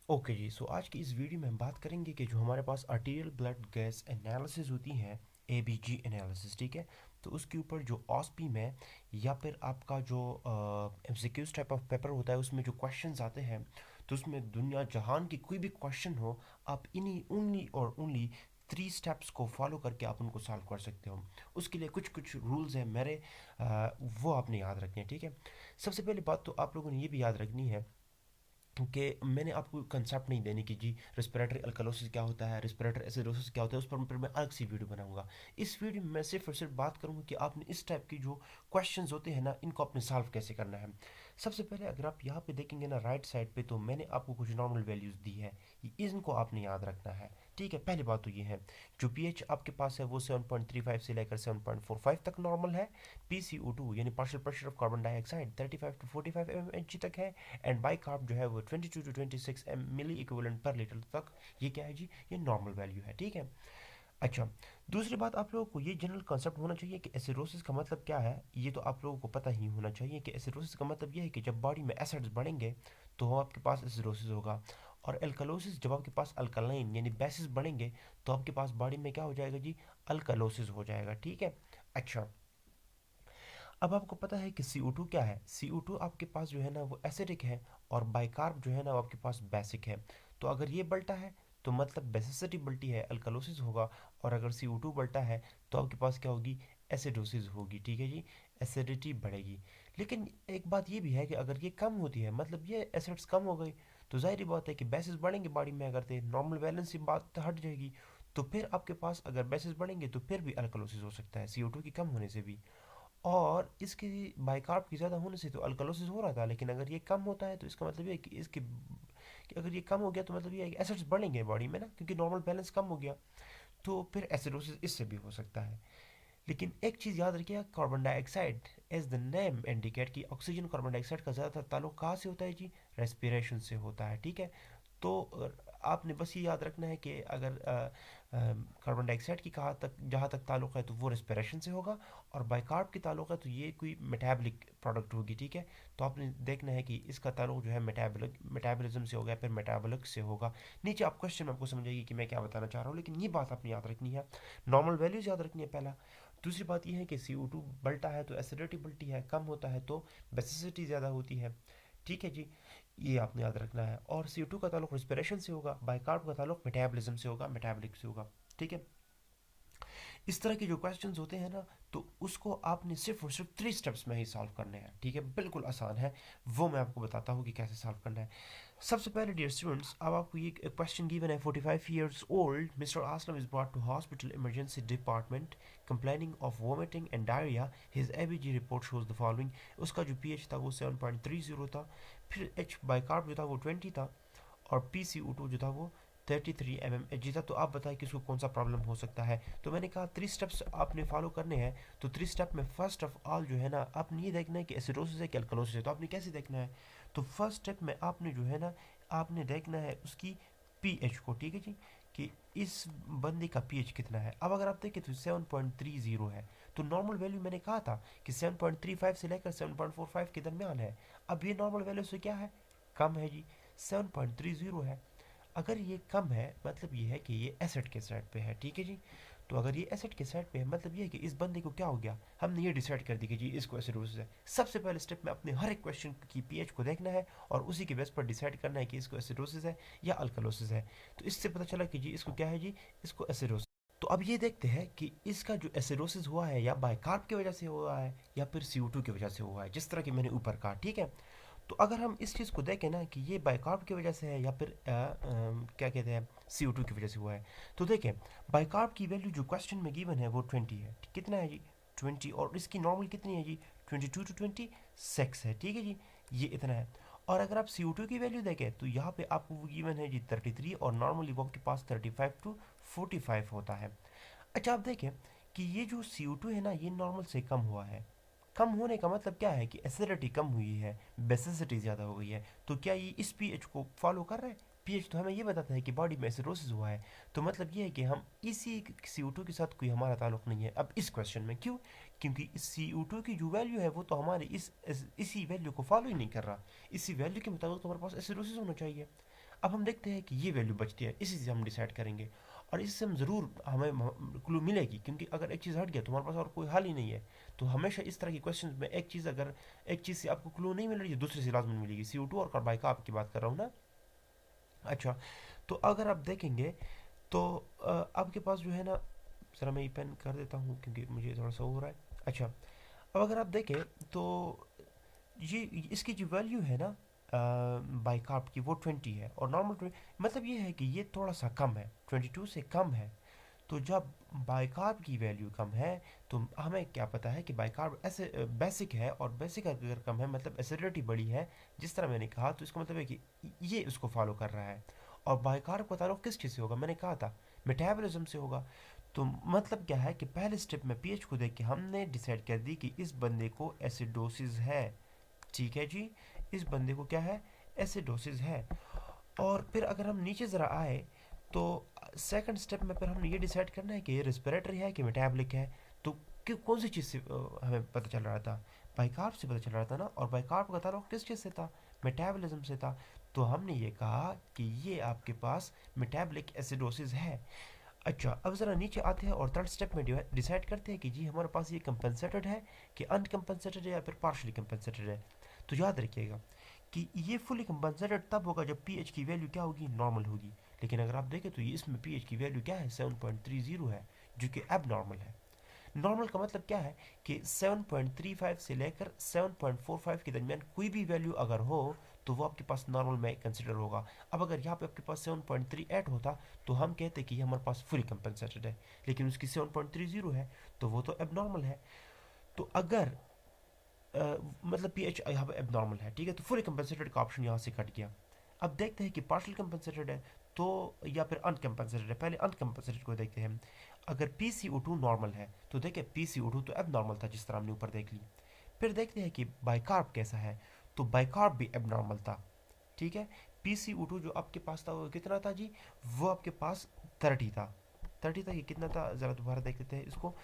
Okay जी, सो आज की इस वीडियो में हम बात करेंगे कि जो हमारे पास आर्टीरियल ब्लड गैस एनालिसिस होती हैं, एबीजी एनालिसिस, ठीक है। तो उसके ऊपर जो ऑस्पी में या फिर आपका जो एमसीक्यूज टाइप ऑफ पेपर होता है उसमें जो क्वेश्चंस आते हैं, तो उसमें दुनिया जहान की कोई भी क्वेश्चन हो, आप इन्हीं ओनली और ओनली 3 स्टेप्स को फॉलो करके आप उनको सॉल्व कर सकते हो। उसके लिए कुछ कुछ रूल्स हैं मेरे, वो आपने याद रखने हैं, ठीक है। सबसे पहली बात तो आप लोगों ने ये भी याद रखनी है कि मैंने आपको कंसेप्ट नहीं देने की जी रेस्पिरेटरी अल्कलोसिस क्या होता है, रेस्पिरेटरी एसिडोसिस क्या होता है, उस पर मैं अलग सी वीडियो बनाऊंगा। इस वीडियो में मैं सिर्फ और सिर्फ बात करूंगा कि आपने इस टाइप की जो क्वेश्चंस होते हैं ना, इनको आपने सॉल्व कैसे करना है। सबसे पहले अगर आप यहाँ पे देखेंगे ना राइट साइड पे, तो मैंने आपको कुछ नॉर्मल वैल्यूज दी है, इनको आपने याद रखना है, ठीक है। पहली बात तो ये है, जो पीएच आपके पास है वो 7.35 से लेकर 7.45 तक नॉर्मल है। पीसीओ2 यानी partial pressure of carbon dioxide 35 to 45 mmHg तक है। एंड बाइकार्ब जो है वो 22 to 26 milliequivalent per litre तक, ये क्या है जी, ये नॉर्मल वैल्यू है, ठीक है। अच्छा, दूसरी बात आप लोगों को ये जनरल कॉन्सेप्ट होना चाहिए कि एसिडोसिस का मतलब क्या है, ये तो आप लोगों को पता ही होना चाहिए कि एसिडोसिस का मतलब ये है कि जब बॉडी में एसिड्स बढ़ेंगे तो आपके पास एसिडोसिस होगा। और एल्कलोसिस जब आपके पास अल्कलाइन यानी बेसिस बढ़ेंगे तो आपके पास बॉडी में क्या हो जाएगा जी, अल्कलोसिस हो जाएगा, ठीक है। अच्छा, अब आपको पता है कि CO2 क्या है। CO2 आपके पास जो है ना वो एसिडिक है, और बाइकार्ब जो है ना वो आपके पास बेसिक है। तो अगर ये बल्टा है तो मतलब बेसिसिटी बल्टी है, अल्कलोसिस होगा। और अगर CO2 बल्टा है तो आपके पास क्या होगी, एसिडोसिस होगी, ठीक है जी, एसिडिटी बढ़ेगी। लेकिन एक बात ये भी है कि अगर ये कम होती है, मतलब ये एसिड्स कम हो गई, तो जाहिर बात है कि बेसिस बढ़ेंगे बॉडी में, अगर थे नॉर्मल बैलेंस की बात हट जाएगी। तो फिर आपके पास अगर बेसिस बढ़ेंगे तो फिर भी अल्कलोसिस हो सकता है, CO2 की कम होने से भी। और इसकी बाइकार्ब की ज़्यादा होने से तो अल्कलोसिस हो रहा था, लेकिन अगर ये कम होता है तो इसका मतलब ये है कि अगर ये कम हो गया तो मतलब ये है कि एसिड्स बढ़ेंगे बॉडी में ना, क्योंकि नॉर्मल बैलेंस कम हो गया, तो फिर एसिडोसिस इससे भी हो सकता है। लेकिन एक चीज़ याद रखिएगा, carbon dioxide as the name indicate कि ऑक्सीजन कार्बन डाइऑक्साइड का ज़्यादातर ताल्लुक कहाँ से होता है जी, रेस्पिरेशन से होता है, ठीक है। तो आपने बस ये याद रखना है कि अगर कार्बन डाइऑक्साइड की कहाँ तक जहाँ तक ताल्लुक है तो वो रेस्पिरेशन से होगा, और बाइकार्ब की ताल्लुक है तो ये कोई मेटाबॉलिक प्रोडक्ट होगी, ठीक है। तो आपने देखना है कि इसका ताल्लुक जो है मेटाबॉलिज्म से होगा, फिर मेटाबॉलिक से होगा। नीचे आप क्वेश्चन में आपको समझ आएगी कि मैं क्या बताना चाह रहा हूँ, लेकिन ये बात आपने याद रखनी है, नॉर्मल वैल्यूज याद रखनी है पहला। दूसरी बात यह है कि CO2 बढ़ता है तो एसिडिटी बढ़ती है, कम होता है तो बेसिसिटी ज़्यादा होती है, ठीक है जी। ये आपने याद रखना है। और CO2 का ताल्लुक रिस्पिरेशन से होगा, बाइकार्ब का ताल्लुक मेटाबॉलिज्म से होगा, मेटाबॉलिक से होगा, ठीक है। इस तरह के जो क्वेश्चंस होते हैं ना, तो उसको आपने सिर्फ और सिर्फ 3 स्टेप्स में ही सॉल्व करने हैं, ठीक है, बिल्कुल आसान है। वो मैं आपको बताता हूँ कि कैसे सॉल्व करना है। सबसे पहले डियर स्टूडेंट्स, अब आपको ये क्वेश्चन गिवन है, 45 years old Mr Aslam is brought to hospital emergency department complaining of vomiting and diarrhea. His ABG report shows the following. उसका जो pH था वो 7.30 था, फिर H बाइकार्ब जो था वो 20 था, और PCO2 जो था वो 33 mmHg था। तो आप बताएं कि इसको कौन सा प्रॉब्लम हो सकता है। तो मैंने कहा 3 स्टेप्स आपने फॉलो करने हैं। तो 3 स्टेप में फर्स्ट ऑफ ऑल जो है ना, आपने ये देखना है कि एसिडोसिस है कि अल्कलोसिस है। तो आपने कैसे देखना है, तो फर्स्ट स्टेप में आपने जो है ना, आपने देखना है उसकी पीएच को, ठीक है जी, कि इस बंदे का पीएच कितना है। अब अगर आप देखें तो 7.30 है, तो नॉर्मल वैल्यू मैंने कहा था कि 7.35 से लेकर 7.45 के दरमियान है। अब ये नॉर्मल वैल्यू से क्या है, कम है जी, 7.30 है। अगर ये कम है मतलब ये है कि ये एसिड के साइड पे है, ठीक है जी। तो अगर ये एसिड के साइड पे है मतलब ये है कि इस बंदे को क्या हो गया, हमने ये डिसाइड कर दी कि जी इसको एसिडोसिस है। सबसे पहले स्टेप में अपने हर एक क्वेश्चन की पीएच को देखना है, और उसी के बेस पर डिसाइड करना है कि इसको एसिडोसिस है या अल्कलोसिस है। तो इससे पता चला कि जी इसको क्या है जी, इसको एसिडोसिस। तो अब ये देखते हैं कि इसका जो एसिडोसिस हुआ है या बाइकार्ब की वजह से हुआ है या फिर CO2 की वजह से हुआ है, जिस तरह की मैंने ऊपर कहा, ठीक है। तो अगर हम इस चीज़ को देखें ना कि ये बाइकार्ब की वजह से है या फिर क्या कहते हैं, CO2 की वजह से हुआ है, तो देखें बाइकार्ब की वैल्यू जो क्वेश्चन में गिवन है वो 20 है, कितना है जी, 20, और इसकी नॉर्मल कितनी है जी, 22 to 26 है, ठीक है जी, ये इतना है। और अगर आप CO2 की वैल्यू देखें तो यहाँ पे आपको वो गिवन है जी 33, और नॉर्मली वो आपके पास 35 to 45 होता है। अच्छा, आप देखें कि ये जो CO2 है ना, ये नॉर्मल से कम हुआ है। कम होने का मतलब क्या है कि एसिडिटी कम हुई है, बेसिसिटी ज़्यादा हो गई है। तो क्या ये इस पीएच को फॉलो कर रहा है, पीएच तो हमें ये बताता है कि बॉडी में एसिडोसिस हुआ है। तो मतलब ये है कि हम इसी CO2 के साथ कोई हमारा ताल्लुक नहीं है अब इस क्वेश्चन में। क्यों, क्योंकि इस CO2 की जो वैल्यू है वो तो हमारे इसी वैल्यू को फॉलो ही नहीं कर रहा। इसी वैल्यू के मुताबिक तो हमारे पास एसिडोसिस होना चाहिए। अब हम देखते हैं कि ये वैल्यू बचती है, इसी से हम डिसाइड करेंगे और इससे हम ज़रूर हमें क्लू मिलेगी, क्योंकि अगर एक चीज़ हट गया तो हमारे पास और कोई हल ही नहीं है। तो हमेशा इस तरह की क्वेश्चन में एक चीज़ अगर एक चीज़ से आपको क्लू नहीं मिल रही है, दूसरे से लाजमी मिलेगी। CO2 और कार्बन का आपकी बात कर रहा हूँ ना। अच्छा, तो अगर आप देखेंगे तो आपके पास जो है ना, ज़रा मैं ये पेन कर देता हूँ क्योंकि मुझे थोड़ा सा हो रहा है। अच्छा, अब अगर आप देखें तो ये इसकी जो वैल्यू है ना बाइकार्ब की, वो 20 है और नॉर्मल, मतलब ये है कि ये थोड़ा सा कम है, 22 से कम है। तो जब बाइकार्ब की वैल्यू कम है तो हमें क्या पता है कि बाइकार्ब ऐसे बेसिक है, और बेसिक अगर कम है मतलब एसिडिटी बड़ी है, जिस तरह मैंने कहा, तो इसका मतलब है कि ये उसको फॉलो कर रहा है। और बाइकार्ब का ताल्लुक किस चीज़ से होगा, मैंने कहा था मेटाबॉलिज्म से होगा। तो मतलब क्या है कि पहले स्टेप में पीएच को देख के हमने डिसाइड कर दी कि इस बंदे को एसिडोसिस है। ठीक है जी, इस बंदे को क्या है, एसिडोसिस है। और फिर अगर हम नीचे ज़रा आए तो सेकंड स्टेप में फिर हमने ये डिसाइड करना है कि ये रेस्पिरेटरी है कि मेटाबॉलिक है। तो कौन सी चीज़ से हमें पता चल रहा था, बाइकार्ब से पता चल रहा था ना, और बाइकार्ब का ताल्लुक किस चीज़ से था, मेटाबॉलिज्म से था। तो हमने ये कहा कि ये आपके पास मेटाबॉलिक एसिडोसिस है। अच्छा, अब ज़रा नीचे आते हैं और थर्ड स्टेप में डिसाइड करते हैं कि जी हमारे पास ये कंपनसेटेड है कि अनकम्पनसेटेड है या फिर पार्शली कंपनसेटेड है। तो याद रखिएगा कि ये फुली कंपनसेटेड तब होगा जब पीएच की वैल्यू क्या होगी, नॉर्मल होगी। लेकिन अगर आप देखें तो ये इसमें पीएच की वैल्यू क्या है, 7.30 है, जो कि अब नॉर्मल है। नॉर्मल का मतलब क्या है कि 7.35 से लेकर 7.45 के दरमियान कोई भी वैल्यू अगर हो तो वो आपके पास नॉर्मल में कंसिडर होगा। अब अगर यहाँ पे आपके पास 7.38 होता तो हम कहते कि हमारे पास फुली कंपनसेटेड है, लेकिन उसकी 7.30 है तो वो तो एबनॉर्मल है। तो अगर मतलब पीएच यहाँ पे एबनॉर्मल है, ठीक है, तो फुली कंपनसेटेड का ऑप्शन यहाँ से कट गया। अब देखते हैं कि पार्शियल कंपनसेटेड है तो या फिर अनकम्पनसेटेड है। पहले अनकम्पनसेटेड को देखते हैं। अगर PCO2 नॉर्मल है तो देखिए PCO2 तो अब नॉर्मल था जिस तरह हमने ऊपर देख ली। फिर देखते हैं कि बाइकार्ब कैसा है, तो बाइकार्ब भी अब नॉर्मल था। ठीक है, PCO2 जो आपके पास था वो कितना था जी, वो आपके पास 30 था। 30 था, ये कितना था ज़रा दोबारा देख लेते हैं इसको।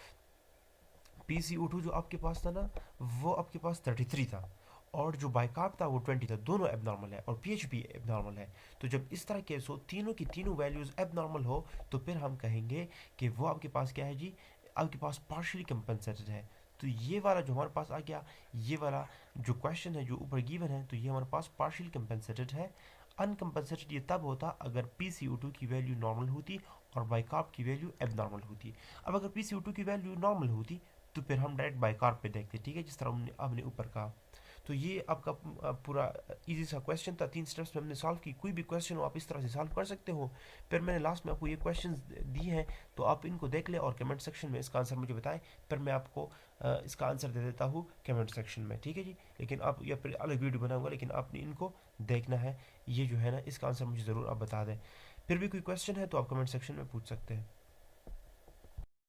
PCO2 जो आपके पास था ना, वो आपके पास 33 था, और जो बाइकार्ब था वो 20 था। दोनों एबनॉर्मल है और पीएच भी एबनॉर्मल है। तो जब इस तरह के तीनों की तीनों वैल्यूज एबनॉर्मल हो तो फिर हम कहेंगे कि वो आपके पास क्या है जी, आपके पास पार्शियली कंपनसेटेड है। तो ये वाला जो हमारे पास आ गया, ये वाला जो क्वेश्चन है जो ऊपर गिवन है, तो ये हमारे पास पार्शियली कंपनसेटेड है। अनकम्पनसेटेड ये तब होता अगर PCO2 की वैल्यू नॉर्मल होती और बाइकार्ब की वैल्यू एबनॉर्मल होती। अब अगर PCO2 की वैल्यू नॉर्मल होती तो फिर हम डायरेक्ट बाइकार्ब पे देखते, ठीक है, जिस तरह हमने ऊपर कहा। तो ये आपका पूरा इजी सा क्वेश्चन था, 3 स्टेप्स में हमने सॉल्व की। कोई भी क्वेश्चन हो आप इस तरह से सॉल्व कर सकते हो। फिर मैंने लास्ट में आपको ये क्वेश्चन दिए हैं, तो आप इनको देख लें और कमेंट सेक्शन में इसका आंसर मुझे बताएं। फिर मैं आपको इसका आंसर दे देता हूँ कमेंट सेक्शन में, ठीक है जी। लेकिन आप या फिर अलग वीडियो बनाऊंगा, लेकिन आपने इनको देखना है। ये जो है ना, इसका आंसर मुझे ज़रूर आप बता दें। फिर भी कोई क्वेश्चन है तो आप कमेंट सेक्शन में पूछ सकते हैं।